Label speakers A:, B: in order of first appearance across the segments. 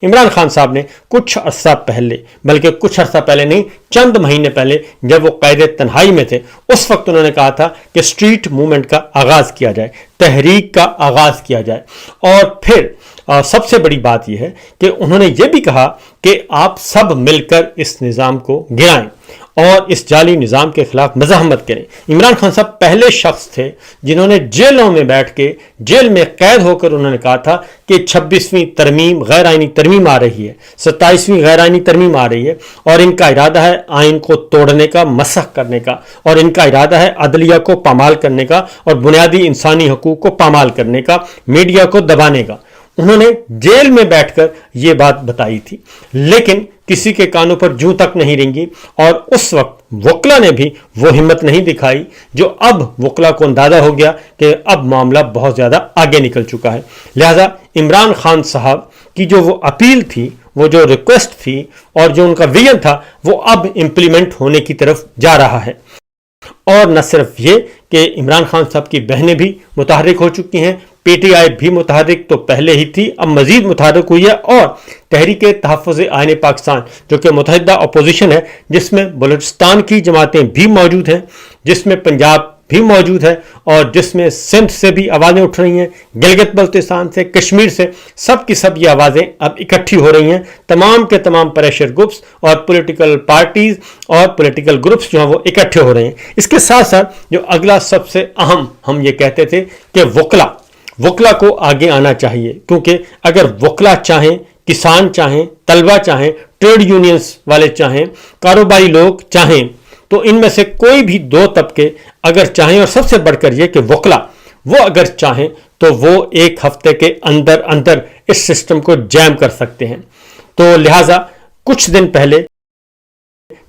A: عمران خان صاحب نے کچھ عرصہ پہلے، بلکہ کچھ عرصہ پہلے نہیں، چند مہینے پہلے جب وہ قید تنہائی میں تھے، اس وقت انہوں نے کہا تھا کہ اسٹریٹ موومنٹ کا آغاز کیا جائے، تحریک کا آغاز کیا جائے۔ اور پھر سب سے بڑی بات یہ ہے کہ انہوں نے یہ بھی کہا کہ آپ سب مل کر اس نظام کو گرائیں اور اس جعلی نظام کے خلاف مزاحمت کریں۔ عمران خان صاحب پہلے شخص تھے جنہوں نے جیلوں میں بیٹھ کے، جیل میں قید ہو کر انہوں نے کہا تھا کہ 26ویں ترمیم، غیر آئینی ترمیم آ رہی ہے، 27ویں غیر آئینی ترمیم آ رہی ہے، اور ان کا ارادہ ہے آئین کو توڑنے کا، مسخ کرنے کا، اور ان کا ارادہ ہے عدلیہ کو پامال کرنے کا اور بنیادی انسانی حقوق کو پامال کرنے کا، میڈیا کو دبانے کا۔ انہوں نے جیل میں بیٹھ کر یہ بات بتائی تھی، لیکن کسی کے کانوں پر جوں تک نہیں رنگی، اور اس وقت وکلا نے بھی وہ ہمت نہیں دکھائی جو اب وکلا کو اندازہ ہو گیا کہ اب معاملہ بہت زیادہ آگے نکل چکا ہے۔ لہذا عمران خان صاحب کی جو وہ اپیل تھی، وہ جو ریکویسٹ تھی، اور جو ان کا ویژن تھا، وہ اب امپلیمنٹ ہونے کی طرف جا رہا ہے۔ اور نہ صرف یہ کہ عمران خان صاحب کی بہنیں بھی متحرک ہو چکی ہیں، پی ٹی آئی بھی متحرک تو پہلے ہی تھی، اب مزید متحرک ہوئی ہے، اور تحریک تحفظ آئین پاکستان جو کہ متحدہ اپوزیشن ہے، جس میں بلوچستان کی جماعتیں بھی موجود ہیں، جس میں پنجاب بھی موجود ہے، اور جس میں سندھ سے بھی آوازیں اٹھ رہی ہیں، گلگت بلتستان سے، کشمیر سے، سب کی سب یہ آوازیں اب اکٹھی ہو رہی ہیں۔ تمام کے تمام پریشر گروپس اور پولیٹیکل پارٹیز اور پولیٹیکل گروپس جو ہیں وہ اکٹھے ہو رہے ہیں۔ اس کے ساتھ ساتھ جو اگلا سب سے اہم ہم یہ کہتے تھے کہ وکلا کو آگے آنا چاہیے، کیونکہ اگر وکلا چاہیں، کسان چاہیں، طلبہ چاہیں، ٹریڈ یونینز والے چاہیں، کاروباری لوگ چاہیں، تو ان میں سے کوئی بھی دو طبقے اگر چاہیں، اور سب سے بڑھ کر یہ کہ وکلا وہ اگر چاہیں تو وہ ایک ہفتے کے اندر اندر اس سسٹم کو جیم کر سکتے ہیں۔ تو لہٰذا کچھ دن پہلے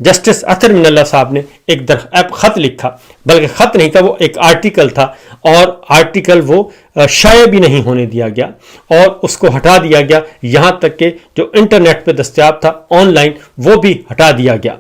A: جسٹس اطہر من اللہ صاحب نے ایک خط لکھا، بلکہ خط نہیں تھا، وہ ایک آرٹیکل تھا، اور آرٹیکل وہ شائع بھی نہیں ہونے دیا گیا، اور اس کو ہٹا دیا گیا، یہاں تک کہ جو انٹرنیٹ پہ دستیاب تھا آن لائن وہ بھی ہٹا دیا گیا۔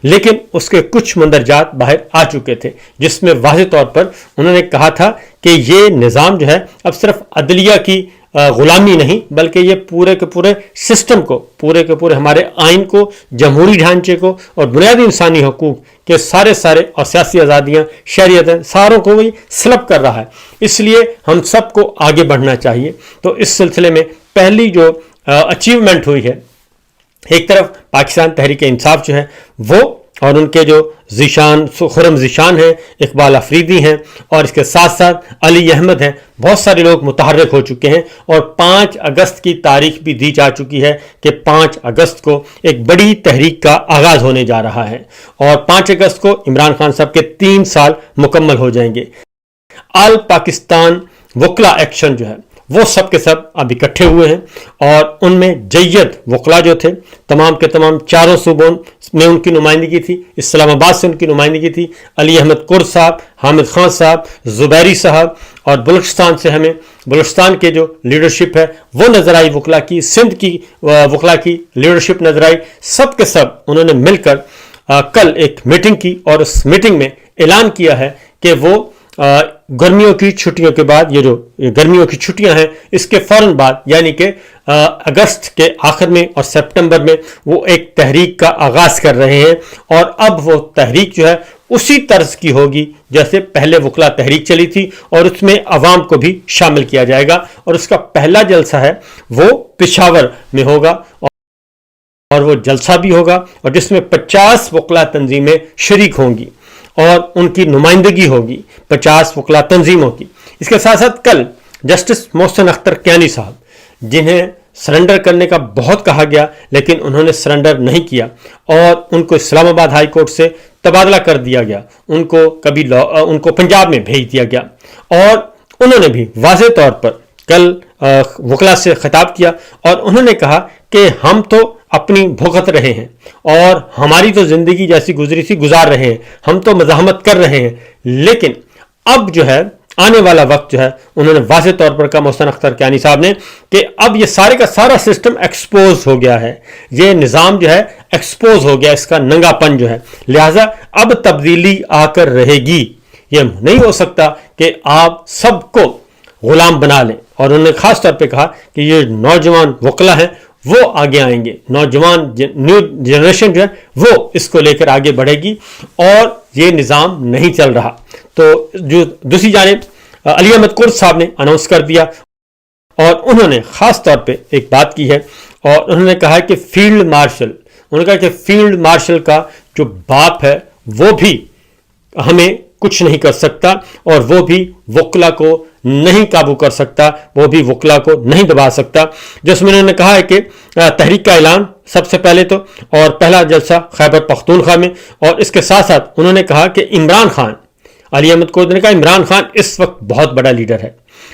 A: لیکن اس کے کچھ مندرجات باہر آ چکے تھے، جس میں واضح طور پر انہوں نے کہا تھا کہ یہ نظام جو ہے اب صرف عدلیہ کی غلامی نہیں، بلکہ یہ پورے کے پورے سسٹم کو، پورے کے پورے ہمارے آئین کو، جمہوری ڈھانچے کو، اور بنیادی انسانی حقوق کے سارے اور سیاسی آزادیاں، شہریتیں، ساروں کو وہی سلب کر رہا ہے۔ اس لیے ہم سب کو آگے بڑھنا چاہیے۔ تو اس سلسلے میں پہلی جو اچیومنٹ ہوئی ہے، ایک طرف پاکستان تحریک انصاف جو ہے وہ، اور ان کے جو خرم ذیشان ہیں، اقبال افریدی ہیں، اور اس کے ساتھ ساتھ علی احمد ہیں، بہت سارے لوگ متحرک ہو چکے ہیں، اور 5 اگست کی تاریخ بھی دی جا چکی ہے کہ 5 اگست کو ایک بڑی تحریک کا آغاز ہونے جا رہا ہے، اور 5 اگست کو عمران خان صاحب کے 3 سال مکمل ہو جائیں گے۔ آل پاکستان وکلا ایکشن جو ہے وہ سب کے سب اب اکٹھے ہوئے ہیں، اور ان میں جید وکلا جو تھے، تمام کے تمام 4 صوبوں میں ان کی نمائندگی تھی، اسلام آباد سے ان کی نمائندگی تھی، علی احمد کرد صاحب، حامد خان صاحب، زبیری صاحب، اور بلوچستان سے ہمیں بلوچستان کے جو لیڈرشپ ہے وہ نظر آئی وکلا کی، سندھ کی وکلا کی لیڈرشپ نظر آئی۔ سب کے سب انہوں نے مل کر کل ایک میٹنگ کی، اور اس میٹنگ میں اعلان کیا ہے کہ وہ گرمیوں کی چھٹیوں کے بعد، یہ جو گرمیوں کی چھٹیاں ہیں اس کے فوراً بعد، یعنی کہ اگست کے آخر میں اور سپٹمبر میں، وہ ایک تحریک کا آغاز کر رہے ہیں، اور اب وہ تحریک جو ہے اسی طرز کی ہوگی جیسے پہلے وکلا تحریک چلی تھی، اور اس میں عوام کو بھی شامل کیا جائے گا، اور اس کا پہلا جلسہ ہے وہ پشاور میں ہوگا، اور وہ جلسہ بھی ہوگا، اور جس میں 50 وکلا تنظیمیں شریک ہوں گی، اور ان کی نمائندگی ہوگی 50 وکلا تنظیموں کی۔ اس کے ساتھ ساتھ کل جسٹس محسن اختر کیانی صاحب، جنہیں سرنڈر کرنے کا بہت کہا گیا لیکن انہوں نے سرنڈر نہیں کیا، اور ان کو اسلام آباد ہائی کورٹ سے تبادلہ کر دیا گیا، ان کو پنجاب میں بھیج دیا گیا، اور انہوں نے بھی واضح طور پر کل وکلا سے خطاب کیا، اور انہوں نے کہا کہ ہم تو اپنی بھگت رہے ہیں، اور ہماری تو زندگی جیسی گزری تھی گزار رہے ہیں، ہم تو مزاحمت کر رہے ہیں، لیکن اب جو ہے آنے والا وقت جو ہے، انہوں نے واضح طور پر کہا محسن اختر کیانی صاحب نے، کہ اب یہ سارے کا سارا سسٹم ایکسپوز ہو گیا ہے، یہ نظام جو ہے ایکسپوز ہو گیا، اس کا ننگا پن جو ہے، لہٰذا اب تبدیلی آ کر رہے گی۔ یہ نہیں ہو سکتا کہ آپ سب کو غلام بنا لیں، اور انہوں نے خاص طور پہ کہا کہ یہ نوجوان وکلا ہیں، وہ آگے آئیں گے, نوجوان نیو جنریشن جو ہے وہ اس کو لے کر آگے بڑھے گی, اور یہ نظام نہیں چل رہا. تو جو دوسری جانب علی احمد کرد صاحب نے اناؤنس کر دیا, اور انہوں نے خاص طور پہ ایک بات کی ہے, اور انہوں نے کہا کہ فیلڈ مارشل, انہوں نے کہا کہ فیلڈ مارشل کا جو باپ ہے وہ بھی ہمیں کچھ نہیں کر سکتا, اور وہ بھی وکلا کو نہیں قابو کر سکتا, وہ بھی وکلا کو نہیں دبا سکتا. جس میں انہوں نے کہا ہے کہ تحریک کا اعلان سب سے پہلے تو, اور پہلا جلسہ خیبر پختونخوا میں, اور اس کے ساتھ ساتھ انہوں نے کہا کہ عمران خان, علی احمد کرد نے کہا عمران خان اس وقت بہت بڑا لیڈر ہے,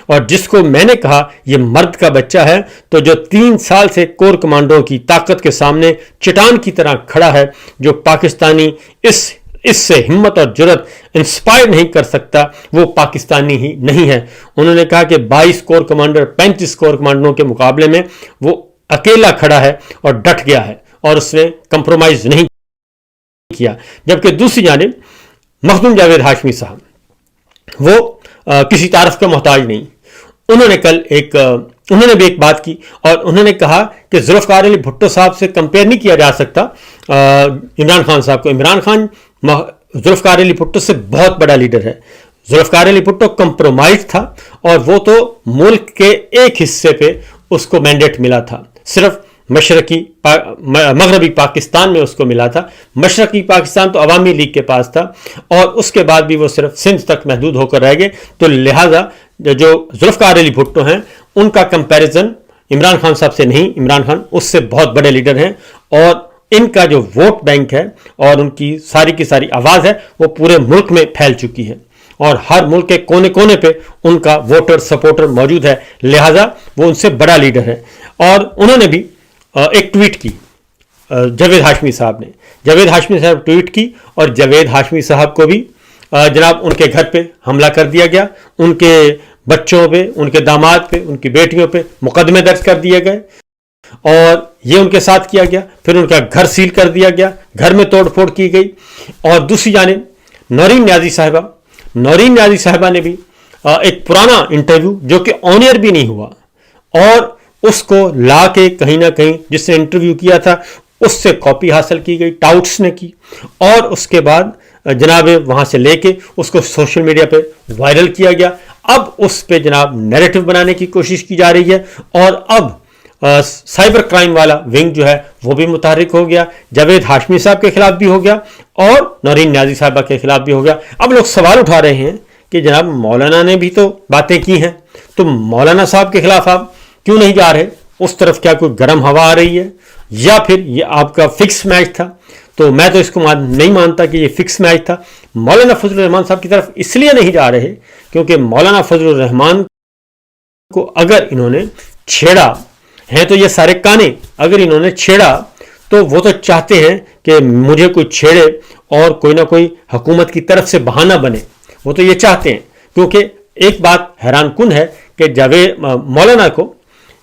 A: اور جس کو میں نے کہا یہ مرد کا بچہ ہے, تو جو 3 سال سے کور کمانڈو کی طاقت کے سامنے چٹان کی طرح کھڑا ہے, جو پاکستانی اس سے ہمت اور جرت انسپائر نہیں کر سکتا, وہ پاکستانی ہی نہیں ہے. انہوں نے کہا کہ 22 کور کمانڈر 35 کور کمانڈروں کے مقابلے میں وہ اکیلا کھڑا ہے اور ڈٹ گیا ہے, اور اس نے کمپرومائز نہیں کیا. جبکہ دوسری جانب مخدوم جاوید ہاشمی صاحب وہ کسی تعارف کا محتاج نہیں. انہوں نے بھی ایک بات کی, اور انہوں نے کہا کہ ذوالفقار علی بھٹو صاحب سے کمپیئر نہیں کیا جا سکتا عمران خان صاحب کو. عمران خان ذوالفقار علی بھٹو سے بہت بڑا لیڈر ہے. ذوالفقار علی بھٹو کمپرومائز تھا, اور وہ تو ملک کے ایک حصے پہ اس کو مینڈیٹ ملا تھا, صرف مغربی پاکستان میں اس کو ملا تھا. مشرقی پاکستان تو عوامی لیگ کے پاس تھا, اور اس کے بعد بھی وہ صرف سندھ تک محدود ہو کر رہ گئے. تو لہٰذا جو ذوالفقار علی بھٹو ہیں ان کا کمپیریزن عمران خان صاحب سے نہیں, عمران خان اس سے بہت بڑے لیڈر ہیں, اور ان کا جو ووٹ بینک ہے اور ان کی ساری آواز ہے وہ پورے ملک میں پھیل چکی ہے, اور ہر ملک کے کونے کونے پہ ان کا ووٹر سپورٹر موجود ہے, لہٰذا وہ ان سے بڑا لیڈر ہے. اور انہوں نے بھی ایک ٹویٹ کی, جاوید ہاشمی صاحب نے, جاوید ہاشمی صاحب ٹویٹ کی, اور جاوید ہاشمی صاحب کو بھی جناب ان کے گھر پہ حملہ کر دیا گیا, ان کے بچوں پہ, ان کے داماد پہ, ان کی بیٹیوں پہ مقدمے درج کر دیے گئے, اور یہ ان کے ساتھ کیا گیا. پھر ان کا گھر سیل کر دیا گیا, گھر میں توڑ پھوڑ کی گئی. اور دوسری جانب نورین نیازی صاحبہ نے بھی ایک پرانا انٹرویو جو کہ آن ایئر بھی نہیں ہوا, اور اس کو لا کے کہیں نہ کہیں جس نے انٹرویو کیا تھا اس سے کاپی حاصل کی گئی, ٹاؤٹس نے کی, اور اس کے بعد جناب وہاں سے لے کے اس کو سوشل میڈیا پہ وائرل کیا گیا. اب اس پہ جناب نیریٹو بنانے کی کوشش کی جا رہی ہے, اور اب سائبر کرائم والا ونگ جو ہے وہ بھی متحرک ہو گیا, جاوید ہاشمی صاحب کے خلاف بھی ہو گیا, اور نورین نیازی صاحبہ کے خلاف بھی ہو گیا. اب لوگ سوال اٹھا رہے ہیں کہ جناب مولانا نے بھی تو باتیں کی ہیں, تو مولانا صاحب کے خلاف آپ کیوں نہیں جا رہے؟ اس طرف کیا کوئی گرم ہوا آ رہی ہے, یا پھر یہ آپ کا فکس میچ تھا؟ تو میں تو اس کو نہیں مانتا کہ یہ فکس میچ تھا. مولانا فضل الرحمان صاحب کی طرف اس لیے نہیں جا رہے کیونکہ مولانا فضل الرحمان کو اگر انہوں نے چھیڑا ہے, تو یہ سارے کانے اگر انہوں نے چھیڑا تو وہ تو چاہتے ہیں کہ مجھے کوئی چھیڑے اور کوئی نہ کوئی حکومت کی طرف سے بہانہ بنے, وہ تو یہ چاہتے ہیں. کیونکہ ایک بات حیران کن ہے کہ مولانا کو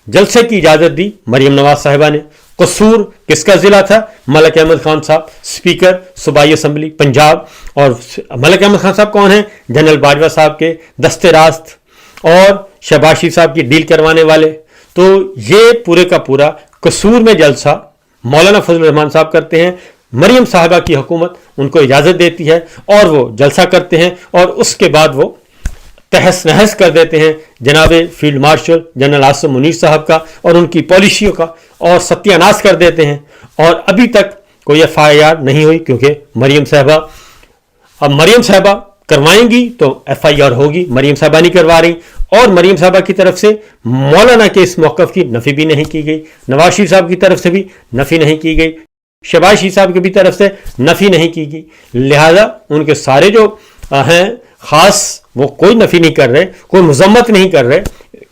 A: جلسے کی اجازت دی مریم نواز صاحبہ نے. قصور کس کا ضلع تھا؟ ملک احمد خان صاحب, اسپیکر صوبائی اسمبلی پنجاب. اور ملک احمد خان صاحب کون ہیں؟ جنرل باجوہ صاحب کے دستے راست اور شہباز شریف صاحب کی ڈیل کروانے والے. تو یہ پورے کا پورا قصور میں جلسہ مولانا فضل الرحمان صاحب کرتے ہیں, مریم صاحبہ کی حکومت ان کو اجازت دیتی ہے, اور وہ جلسہ کرتے ہیں, اور اس کے بعد وہ تہس نہس کر دیتے ہیں جناب field marshal general Asim Munir صاحب کا اور ان کی پالیسیوں کا, اور ستیہ ناش کر دیتے ہیں. اور ابھی تک کوئی ایف آئی آر نہیں ہوئی, کیونکہ مریم صاحبہ کروائیں گی تو ایف آئی آر ہوگی. مریم صاحبہ نہیں کروا رہی, اور مریم صاحبہ کی طرف سے مولانا کے اس موقف کی نفی بھی نہیں کی گئی, نواز شریف صاحب کی طرف سے بھی نفی نہیں کی گئی, شہباز شریف صاحب کی بھی طرف سے نفی نہیں کی گئی. لہذا ان کے سارے جو ہیں خاص وہ کوئی نفی نہیں کر رہے, کوئی مذمت نہیں کر رہے.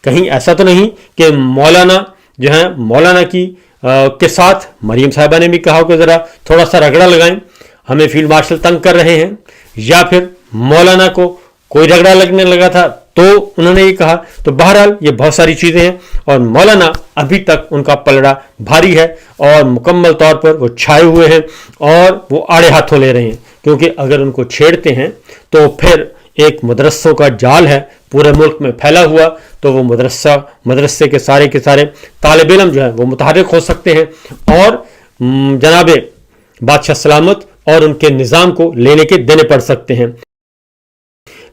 A: کہیں ایسا تو نہیں کہ مولانا جو ہیں مولانا کے ساتھ مریم صاحبہ نے بھی کہا کہ ذرا تھوڑا سا رگڑا لگائیں, ہمیں فیلڈ مارشل تنگ کر رہے ہیں, یا پھر مولانا کو کوئی رگڑا لگنے لگا تھا تو انہوں نے یہ کہا. تو بہرحال یہ بہت ساری چیزیں ہیں, اور مولانا ابھی تک ان کا پلڑا بھاری ہے, اور مکمل طور پر وہ چھائے ہوئے ہیں, اور وہ آڑے ہاتھوں لے رہے ہیں. کیونکہ اگر ان کو چھیڑتے ہیں تو پھر ایک مدرسوں کا جال ہے پورے ملک میں پھیلا ہوا، تو وہ مدرسے کے سارے طالب علم جو ہیں وہ متحرک ہو سکتے ہیں اور جناب بادشاہ سلامت اور ان کے نظام کو لینے کے دینے پڑ سکتے ہیں۔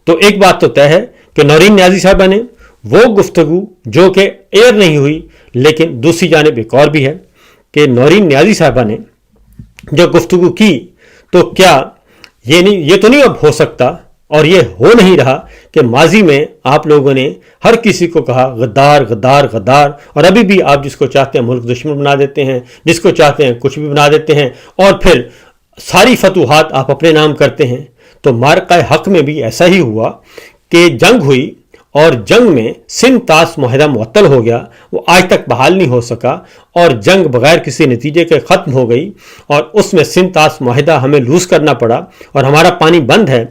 A: تو ایک بات تو طے ہے کہ نورین نیازی صاحبہ نے وہ گفتگو جو کہ ایئر نہیں ہوئی، لیکن دوسری جانب ایک اور بھی ہے کہ نورین نیازی صاحبہ نے جو گفتگو کی، تو کیا یہ تو نہیں اب ہو سکتا اور یہ ہو نہیں رہا کہ ماضی میں آپ لوگوں نے ہر کسی کو کہا غدار غدار غدار، اور ابھی بھی آپ جس کو چاہتے ہیں ملک دشمن بنا دیتے ہیں، جس کو چاہتے ہیں کچھ بھی بنا دیتے ہیں، اور پھر ساری فتوحات آپ اپنے نام کرتے ہیں۔ تو مارکہ حق میں بھی ایسا ہی ہوا کہ جنگ ہوئی اور جنگ میں سندھ طاس معاہدہ معطل ہو گیا، وہ آج تک بحال نہیں ہو سکا، اور جنگ بغیر کسی نتیجے کے ختم ہو گئی، اور اس میں سندھ طاس معاہدہ ہمیں لوز کرنا پڑا اور ہمارا پانی بند ہے۔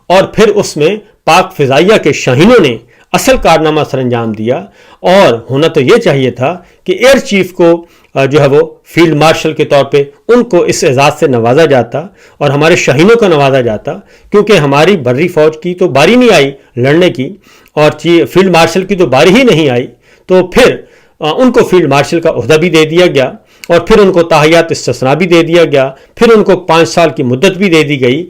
A: اور پھر اس میں پاک فضائیہ کے شاہینوں نے اصل کارنامہ سر انجام دیا، اور ہونا تو یہ چاہیے تھا کہ ایئر چیف کو جو ہے وہ فیلڈ مارشل کے طور پہ ان کو اس اعزاز سے نوازا جاتا اور ہمارے شاہینوں کو نوازا جاتا، کیونکہ ہماری بری فوج کی تو باری نہیں آئی لڑنے کی، اور فیلڈ مارشل کی تو باری ہی نہیں آئی، تو پھر ان کو فیلڈ مارشل کا عہدہ بھی دے دیا گیا، اور پھر ان کو تاحیات استثناء بھی دے دیا گیا، پھر ان کو 5 سال کی مدت بھی دے دی گئی،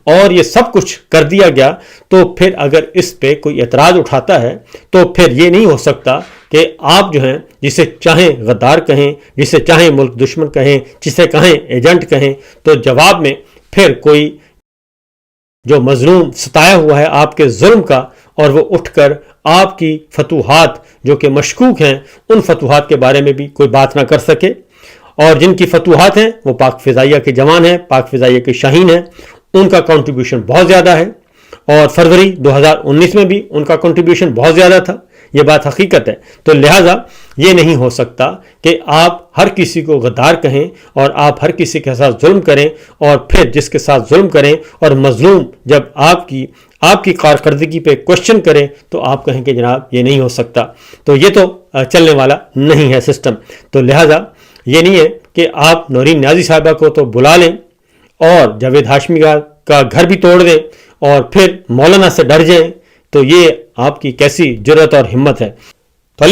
A: اور یہ سب کچھ کر دیا گیا۔ تو پھر اگر اس پہ کوئی اعتراض اٹھاتا ہے تو پھر یہ نہیں ہو سکتا کہ آپ جو ہیں جسے چاہیں غدار کہیں، جسے چاہیں ملک دشمن کہیں، جسے کہیں ایجنٹ کہیں، تو جواب میں پھر کوئی جو مظلوم ستایا ہوا ہے آپ کے ظلم کا، اور وہ اٹھ کر آپ کی فتوحات جو کہ مشکوک ہیں ان فتوحات کے بارے میں بھی کوئی بات نہ کر سکے، اور جن کی فتوحات ہیں وہ پاک فضائیہ کے جوان ہیں، پاک فضائیہ کے شاہین ہیں، ان کا کنٹریبیوشن بہت زیادہ ہے، اور فروری 2019 میں بھی ان کا کنٹریبیوشن بہت زیادہ تھا، یہ بات حقیقت ہے۔ تو لہٰذا یہ نہیں ہو سکتا کہ آپ ہر کسی کو غدار کہیں اور آپ ہر کسی کے ساتھ ظلم کریں، اور پھر جس کے ساتھ ظلم کریں اور مظلوم جب آپ کی کارکردگی پہ کوشچن کریں تو آپ کہیں کہ جناب یہ نہیں ہو سکتا، تو یہ تو چلنے والا نہیں ہے سسٹم۔ تو لہٰذا یہ نہیں ہے کہ آپ نورین نیازی صاحبہ کو تو بلا لیں اور جاوید ہاشمی کا گھر بھی توڑ دیں اور پھر مولانا سے ڈر جائیں، تو یہ آپ کی کیسی جرأت اور ہمت ہے۔